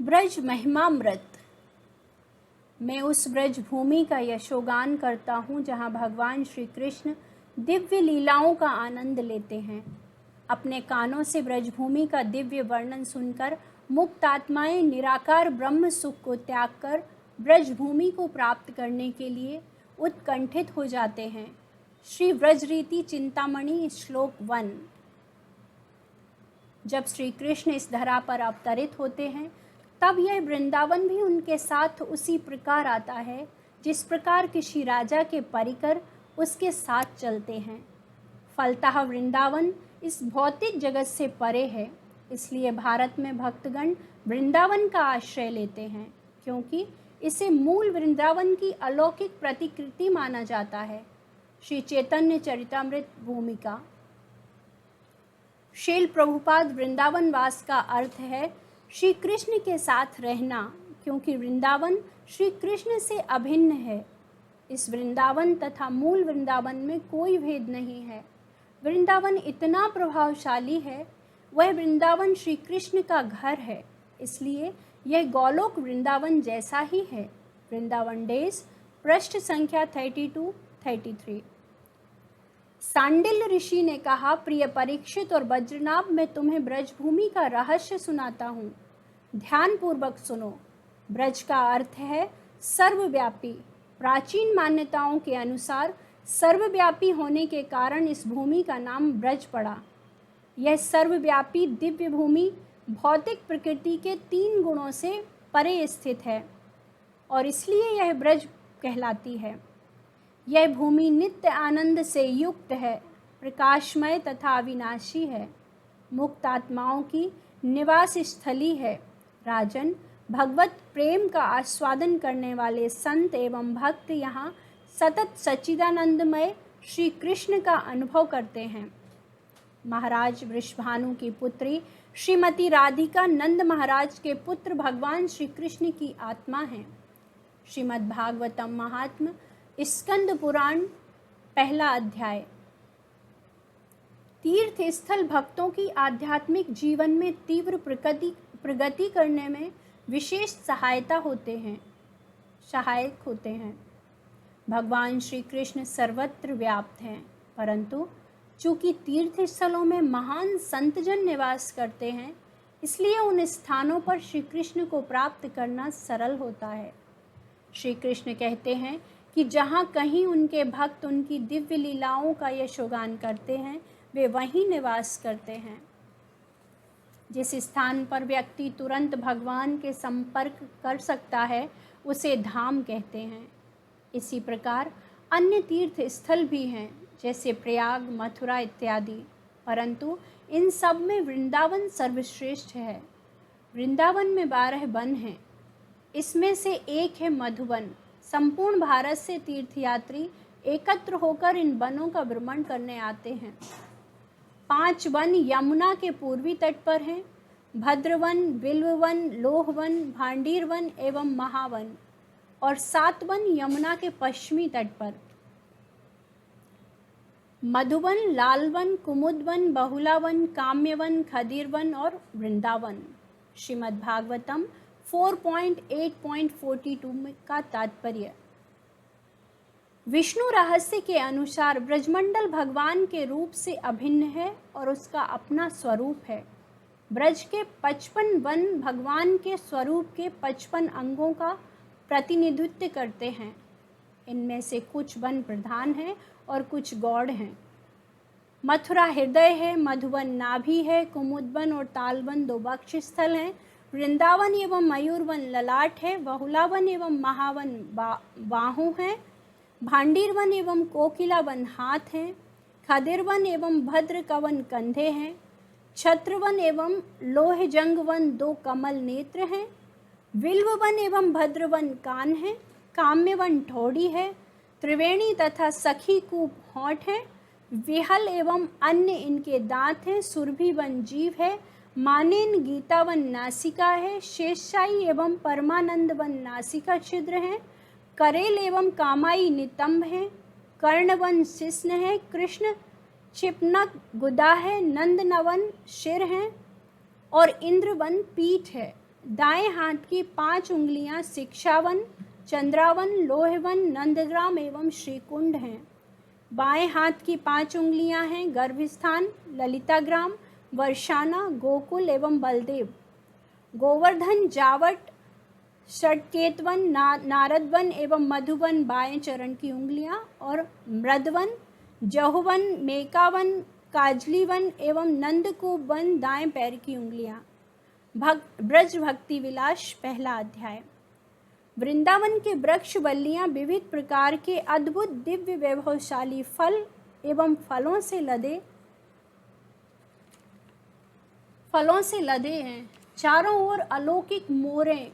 ब्रज महिमामृत। मैं उस ब्रज भूमि का यशोगान करता हूँ जहाँ भगवान श्री कृष्ण दिव्य लीलाओं का आनंद लेते हैं। अपने कानों से ब्रजभूमि का दिव्य वर्णन सुनकर मुक्त आत्माएं निराकार ब्रह्म सुख को त्याग कर ब्रजभूमि को प्राप्त करने के लिए उत्कंठित हो जाते हैं। श्री व्रजरीति चिंतामणि श्लोक 1। जब श्री कृष्ण इस धरा पर अवतरित होते हैं तब यह वृंदावन भी उनके साथ उसी प्रकार आता है जिस प्रकार किसी राजा के परिकर उसके साथ चलते हैं। फलतः वृंदावन इस भौतिक जगत से परे है, इसलिए भारत में भक्तगण वृंदावन का आश्रय लेते हैं क्योंकि इसे मूल वृंदावन की अलौकिक प्रतिकृति माना जाता है। श्री चैतन्य चरितामृत भूमिका। श्रील प्रभुपाद वृंदावन वास का अर्थ है श्री कृष्ण के साथ रहना, क्योंकि वृंदावन श्री कृष्ण से अभिन्न है। इस वृंदावन तथा मूल वृंदावन में कोई भेद नहीं है। वृंदावन इतना प्रभावशाली है, वह वृंदावन श्री कृष्ण का घर है, इसलिए यह गोलोक वृंदावन जैसा ही है। वृंदावन डेज, पृष्ठ संख्या 32-33। सांडिल्य ऋषि ने कहा, प्रिय परीक्षित और वज्रनाभ, मैं तुम्हें ब्रजभूमि का रहस्य सुनाता हूँ, ध्यान पूर्वक सुनो। ब्रज का अर्थ है सर्वव्यापी। प्राचीन मान्यताओं के अनुसार सर्वव्यापी होने के कारण इस भूमि का नाम ब्रज पड़ा। यह सर्वव्यापी दिव्य भूमि भौतिक प्रकृति के 3 गुणों से परे स्थित है और इसलिए यह ब्रज कहलाती है। यह भूमि नित्य आनंद से युक्त है, प्रकाशमय तथा अविनाशी है, मुक्त आत्माओं की निवास स्थली है। राजन, भगवत प्रेम का आस्वादन करने वाले संत एवं भक्त यहाँ सतत सच्चिदानंदमय श्री कृष्ण का अनुभव करते हैं। महाराज वृषभानु की पुत्री श्रीमती राधिका नंद महाराज के पुत्र भगवान श्री कृष्ण की आत्मा हैं। श्रीमद् भागवतम महात्म स्कंद पुराण, पहला अध्याय। तीर्थ स्थल भक्तों की आध्यात्मिक जीवन में तीव्र प्रगति करने में विशेष सहायक होते हैं। भगवान श्री कृष्ण सर्वत्र व्याप्त हैं, परंतु चूंकि तीर्थ स्थलों में महान संतजन निवास करते हैं, इसलिए उन स्थानों पर श्री कृष्ण को प्राप्त करना सरल होता है। श्री कृष्ण कहते हैं कि जहाँ कहीं उनके भक्त उनकी दिव्य लीलाओं का यशोगान करते हैं, वे वहीं निवास करते हैं। जिस स्थान पर व्यक्ति तुरंत भगवान के संपर्क कर सकता है, उसे धाम कहते हैं। इसी प्रकार अन्य तीर्थ स्थल भी हैं, जैसे प्रयाग, मथुरा इत्यादि, परंतु इन सब में वृंदावन सर्वश्रेष्ठ है। वृंदावन में 12 वन हैं, इसमें से एक है मधुवन। संपूर्ण भारत से तीर्थयात्री एकत्र होकर इन वनों का भ्रमण करने आते हैं। 5 वन यमुना के पूर्वी तट पर हैं, भद्रवन, बिल्ववन, लोहवन, भांडीरवन एवं महावन, और 7 वन यमुना के पश्चिमी तट पर, मधुवन, लालवन, कुमुदवन, बहुलावन, काम्यवन, खदीरवन और वृंदावन। श्रीमद् भागवतम 4.8.42 का तात्पर्य। विष्णु रहस्य के अनुसार ब्रजमंडल भगवान के रूप से अभिन्न है और उसका अपना स्वरूप है। ब्रज के 55 वन भगवान के स्वरूप के 55 अंगों का प्रतिनिधित्व करते हैं। इनमें से कुछ वन प्रधान हैं और कुछ गौड़ हैं। मथुरा हृदय है, मधुवन नाभि है, कुमुदवन और तालवन 2 वक्ष स्थल हैं, वृंदावन एवं मयूरवन ललाट है, बहुलावन एवं महावन बाहु हैं, भांडीरवन एवं कोकिलावन हाथ हैं, खदिरवन एवं भद्रकवन कंधे हैं, छत्रवन एवं लोहजंगवन 2 कमल नेत्र हैं, विल्ववन एवं भद्रवन कान हैं, काम्यवन ठोड़ी है, त्रिवेणी तथा सखी कूप होंठ है, विहल एवं अन्य इनके दांत हैं, सुरभिवन जीव है, मानेन गीतावन नासिका है, शेषशाही एवं परमानंदवन नासिका छिद्र हैं, करेल एवं कामाई नितंब हैं, कर्णवन शिस्न है, कृष्ण क्षिपनक गुदा है, नंदनवन शिर हैं और इंद्रवन पीठ है। दाएं हाथ की 5 उंगलियां शिक्षावन, चंद्रावन, लोहवन, नंदग्राम एवं श्रीकुंड हैं। बाएं हाथ की 5 उंगलियां हैं गर्भस्थान, ललिताग्राम, वर्षाना, गोकुल एवं बलदेव। गोवर्धन, जावट, षटकेतवन, नारदवन एवं मधुवन बाएं चरण की उंगलियां, और मृदवन, जहुवन, मेकावन, काजलीवन एवं नंदकूपवन दाएं पैर की उंगलियां। ब्रज भक्ति विलास पहला अध्याय। वृंदावन के वृक्ष वल्लियां विविध प्रकार के अद्भुत दिव्य वैभवशाली फल एवं फलों से लदे हैं। चारों ओर अलौकिक मोरों,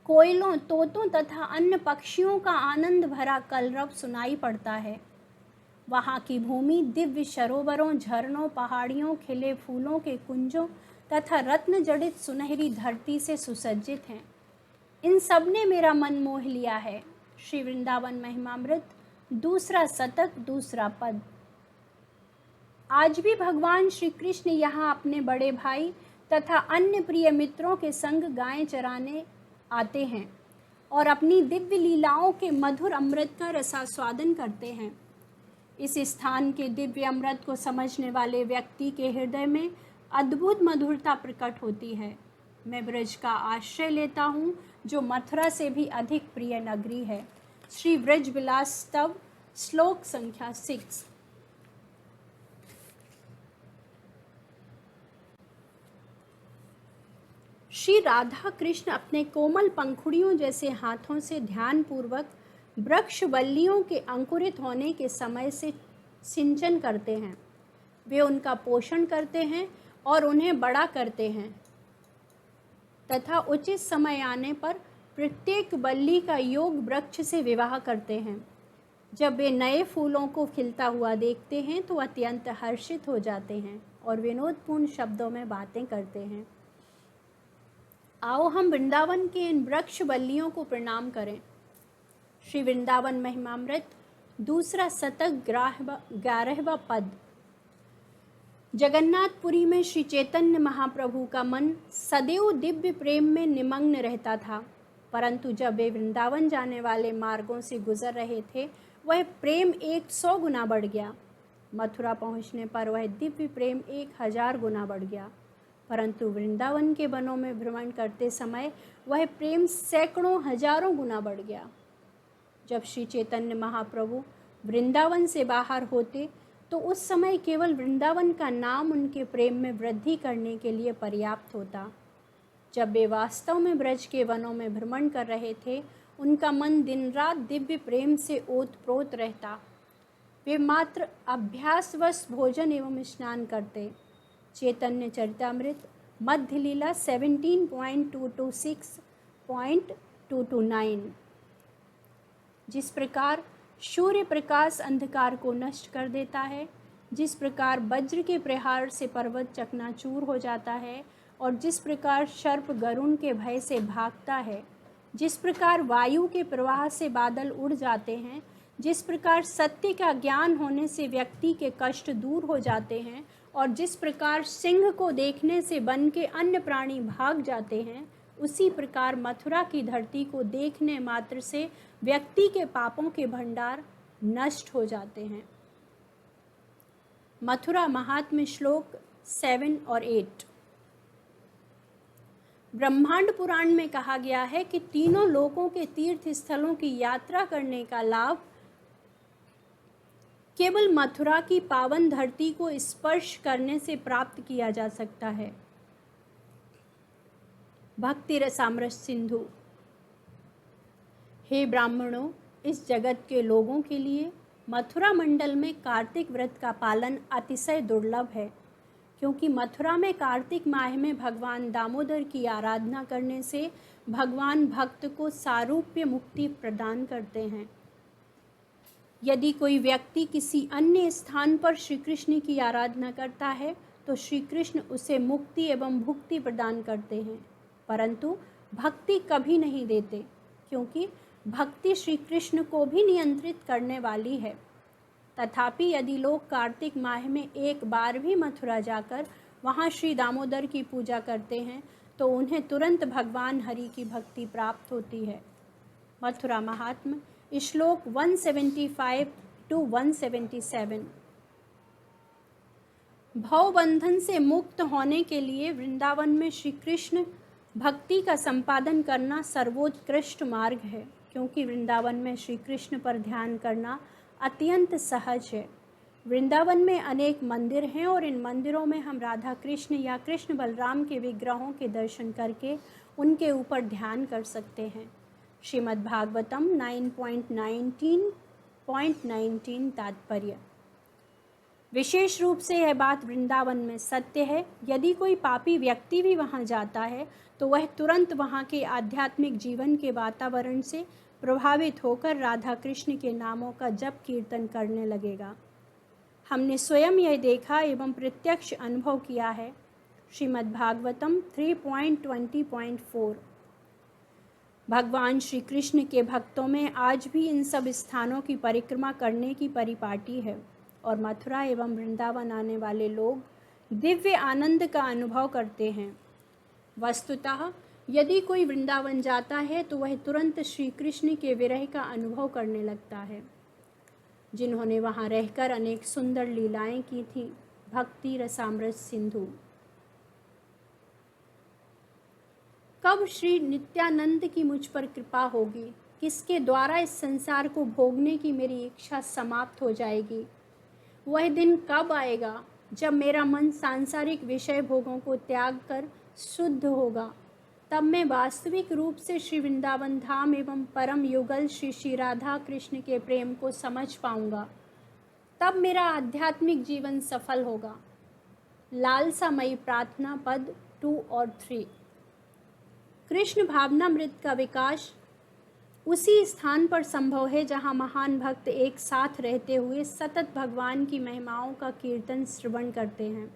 कोयलों, तोतों तथा अन्य पक्षियों का आनंद भरा कलरव सुनाई पड़ता है। वहाँ की भूमि दिव्य सरोवरों, झरनों, पहाड़ियों, खिले फूलों के कुंजों तथा रत्न जड़ित सुनहरी धरती से सुसज्जित है। इन सब ने मेरा मन मोह लिया है। श्री वृंदावन महिमामृत, दूसरा शतक, दूसरा पद। आज भी भगवान श्री कृष्ण यहाँ अपने बड़े भाई तथा अन्य प्रिय मित्रों के संग गायें चराने आते हैं और अपनी दिव्य लीलाओं के मधुर अमृत का रसास्वादन करते हैं। इस स्थान के दिव्य अमृत को समझने वाले व्यक्ति के हृदय में अद्भुत मधुरता प्रकट होती है। मैं ब्रज का आश्रय लेता हूँ, जो मथुरा से भी अधिक प्रिय नगरी है। श्री ब्रज विलास स्तव, श्लोक संख्या 6। श्री राधा कृष्ण अपने कोमल पंखुड़ियों जैसे हाथों से ध्यान पूर्वक वृक्ष वल्लियों के अंकुरित होने के समय से सिंचन करते हैं। वे उनका पोषण करते हैं और उन्हें बड़ा करते हैं तथा उचित समय आने पर प्रत्येक वल्ली का योग वृक्ष से विवाह करते हैं। जब वे नए फूलों को खिलता हुआ देखते हैं तो अत्यंत हर्षित हो जाते हैं और विनोदपूर्ण शब्दों में बातें करते हैं। आओ हम वृंदावन के इन वृक्ष वल्लियों को प्रणाम करें। श्री वृंदावन महिमामृत, दूसरा शतक, 11वां पद। जगन्नाथपुरी में श्री चैतन्य महाप्रभु का मन सदैव दिव्य प्रेम में निमग्न रहता था, परंतु जब वे वृंदावन जाने वाले मार्गों से गुजर रहे थे, वह प्रेम 100 गुना बढ़ गया। मथुरा पहुंचने पर वह दिव्य प्रेम 1000 गुना बढ़ गया, परंतु वृंदावन के वनों में भ्रमण करते समय वह प्रेम सैकड़ों हजारों गुना बढ़ गया। जब श्री चैतन्य महाप्रभु वृंदावन से बाहर होते तो उस समय केवल वृंदावन का नाम उनके प्रेम में वृद्धि करने के लिए पर्याप्त होता। जब वे वास्तव में ब्रज के वनों में भ्रमण कर रहे थे, उनका मन दिन रात दिव्य प्रेम से ओतप्रोत रहता। वे मात्र अभ्यासवश भोजन एवं स्नान करते। चैतन्य चरितामृत, मध्य लीला 17.226.229। जिस प्रकार सूर्य प्रकाश अंधकार को नष्ट कर देता है, जिस प्रकार वज्र के प्रहार से पर्वत चकनाचूर हो जाता है और जिस प्रकार सर्प गरुण के भय से भागता है, जिस प्रकार वायु के प्रवाह से बादल उड़ जाते हैं, जिस प्रकार सत्य का ज्ञान होने से व्यक्ति के कष्ट दूर हो जाते हैं और जिस प्रकार सिंह को देखने से वन के अन्य प्राणी भाग जाते हैं, उसी प्रकार मथुरा की धरती को देखने मात्र से व्यक्ति के पापों के भंडार नष्ट हो जाते हैं। मथुरा महात्म्य, श्लोक 7 और 8। ब्रह्मांड पुराण में कहा गया है कि तीनों लोकों के तीर्थ स्थलों की यात्रा करने का लाभ केवल मथुरा की पावन धरती को स्पर्श करने से प्राप्त किया जा सकता है। भक्ति रसामृत सिंधु। हे ब्राह्मणों, इस जगत के लोगों के लिए मथुरा मंडल में कार्तिक व्रत का पालन अतिशय दुर्लभ है, क्योंकि मथुरा में कार्तिक माह में भगवान दामोदर की आराधना करने से भगवान भक्त को सारूप्य मुक्ति प्रदान करते हैं। यदि कोई व्यक्ति किसी अन्य स्थान पर श्री कृष्ण की आराधना करता है तो श्री कृष्ण उसे मुक्ति एवं भुक्ति प्रदान करते हैं, परंतु भक्ति कभी नहीं देते, क्योंकि भक्ति श्री कृष्ण को भी नियंत्रित करने वाली है। तथापि यदि लोग कार्तिक माह में एक बार भी मथुरा जाकर वहाँ श्री दामोदर की पूजा करते हैं तो उन्हें तुरंत भगवान हरि की भक्ति प्राप्त होती है। मथुरा महात्म्य श्लोक 175 to 177। भव बंधन से मुक्त होने के लिए वृंदावन में श्री कृष्ण भक्ति का संपादन करना सर्वोत्कृष्ट मार्ग है, क्योंकि वृंदावन में श्री कृष्ण पर ध्यान करना अत्यंत सहज है। वृंदावन में अनेक मंदिर हैं और इन मंदिरों में हम राधा कृष्ण या कृष्ण बलराम के विग्रहों के दर्शन करके उनके ऊपर ध्यान कर सकते हैं। श्रीमद् भागवतम 9.19.19 तात्पर्य। विशेष रूप से यह बात वृंदावन में सत्य है। यदि कोई पापी व्यक्ति भी वहाँ जाता है तो वह तुरंत वहाँ के आध्यात्मिक जीवन के वातावरण से प्रभावित होकर राधा कृष्ण के नामों का जप कीर्तन करने लगेगा। हमने स्वयं यह देखा एवं प्रत्यक्ष अनुभव किया है। श्रीमद् भागवतम 3.20.4। भगवान श्री कृष्ण के भक्तों में आज भी इन सब स्थानों की परिक्रमा करने की परिपाटी है और मथुरा एवं वृंदावन आने वाले लोग दिव्य आनंद का अनुभव करते हैं। वस्तुतः यदि कोई वृंदावन जाता है तो वह तुरंत श्री कृष्ण के विरह का अनुभव करने लगता है, जिन्होंने वहाँ रहकर अनेक सुंदर लीलाएं की थीं। भक्ति रसामृत सिंधु। कब श्री नित्यानंद की मुझ पर कृपा होगी, किसके द्वारा इस संसार को भोगने की मेरी इच्छा समाप्त हो जाएगी। वह दिन कब आएगा जब मेरा मन सांसारिक विषय भोगों को त्याग कर शुद्ध होगा। तब मैं वास्तविक रूप से श्री वृंदावन धाम एवं परम युगल श्री श्री राधा कृष्ण के प्रेम को समझ पाऊंगा। तब मेरा आध्यात्मिक जीवन सफल होगा। लालसामयी प्रार्थना पद 2 और 3। कृष्ण भावनामृत का विकास उसी स्थान पर संभव है जहाँ महान भक्त एक साथ रहते हुए सतत भगवान की महिमाओं का कीर्तन श्रवण करते हैं।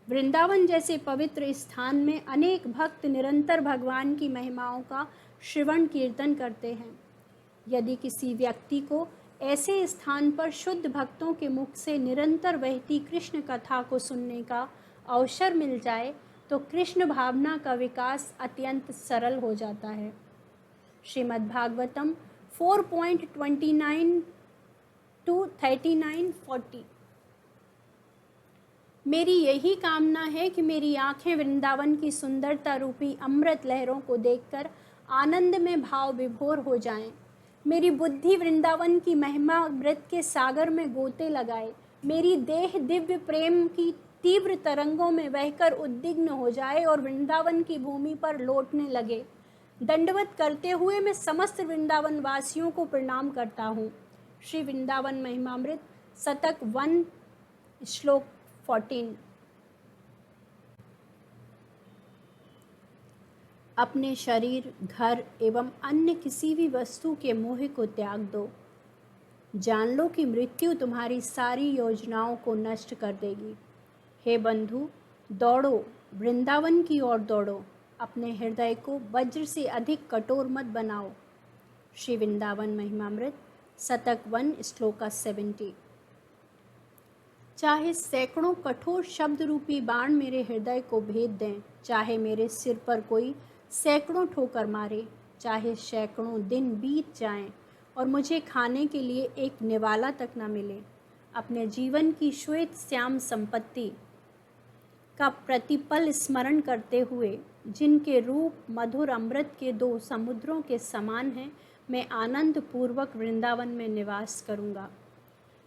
वृंदावन जैसे पवित्र स्थान में अनेक भक्त निरंतर भगवान की महिमाओं का श्रवण कीर्तन करते हैं। यदि किसी व्यक्ति को ऐसे स्थान पर शुद्ध भक्तों के मुख से निरंतर बहती कृष्ण कथा को सुनने का अवसर मिल जाए तो कृष्ण भावना का विकास अत्यंत सरल हो जाता है। श्रीमद् भागवतम 4.29 to 39-40। मेरी यही कामना है कि मेरी आंखें वृंदावन की सुंदरता रूपी अमृत लहरों को देखकर आनंद में भाव विभोर हो जाएं। मेरी बुद्धि वृंदावन की महिमा अमृत के सागर में गोते लगाए। मेरी देह दिव्य प्रेम की तीव्र तरंगों में बहकर उद्विग्न हो जाए और वृंदावन की भूमि पर लौटने लगे। दंडवत करते हुए मैं समस्त वृंदावन वासियों को प्रणाम करता हूँ। श्री वृंदावन महिमामृत शतक 1 श्लोक 14। अपने शरीर, घर एवं अन्य किसी भी वस्तु के मोह को त्याग दो। जान लो कि मृत्यु तुम्हारी सारी योजनाओं को नष्ट कर देगी। हे बंधु, दौड़ो, वृंदावन की ओर दौड़ो। अपने हृदय को वज्र से अधिक कठोर मत बनाओ। श्री वृंदावन महिमामृत शतक 1 श्लोका 70। चाहे सैकड़ों कठोर शब्द रूपी बाण मेरे हृदय को भेद दें, चाहे मेरे सिर पर कोई सैकड़ों ठोकर मारे, चाहे सैकड़ों दिन बीत जाएं और मुझे खाने के लिए एक निवाला तक न मिले, अपने जीवन की श्वेत श्याम संपत्ति का प्रतिपल स्मरण करते हुए, जिनके रूप मधुर अमृत के 2 समुद्रों के समान हैं, मैं आनंद पूर्वक वृंदावन में निवास करूँगा।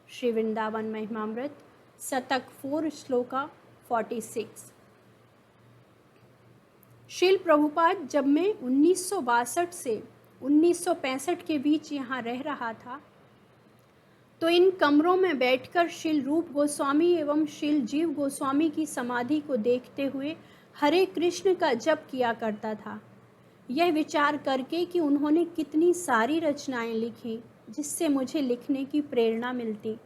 श्री वृंदावन महिमामृत शतक 4 श्लोका 46। श्रील प्रभुपाद, जब मैं 1962 से 1965 के बीच यहाँ रह रहा था तो इन कमरों में बैठकर श्रील रूप गोस्वामी एवं श्रील जीव गोस्वामी की समाधि को देखते हुए हरे कृष्ण का जप किया करता था, यह विचार करके कि उन्होंने कितनी सारी रचनाएं लिखी जिससे मुझे लिखने की प्रेरणा मिलती।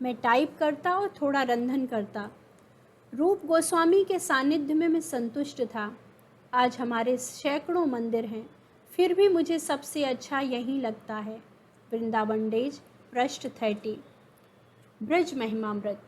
मैं टाइप करता और थोड़ा रंधन करता। रूप गोस्वामी के सानिध्य में मैं संतुष्ट था। आज हमारे सैकड़ों मंदिर हैं, फिर भी मुझे सबसे अच्छा यहीं लगता है। वृंदावन डेज पृष्ठ 30। ब्रज महिमामृत।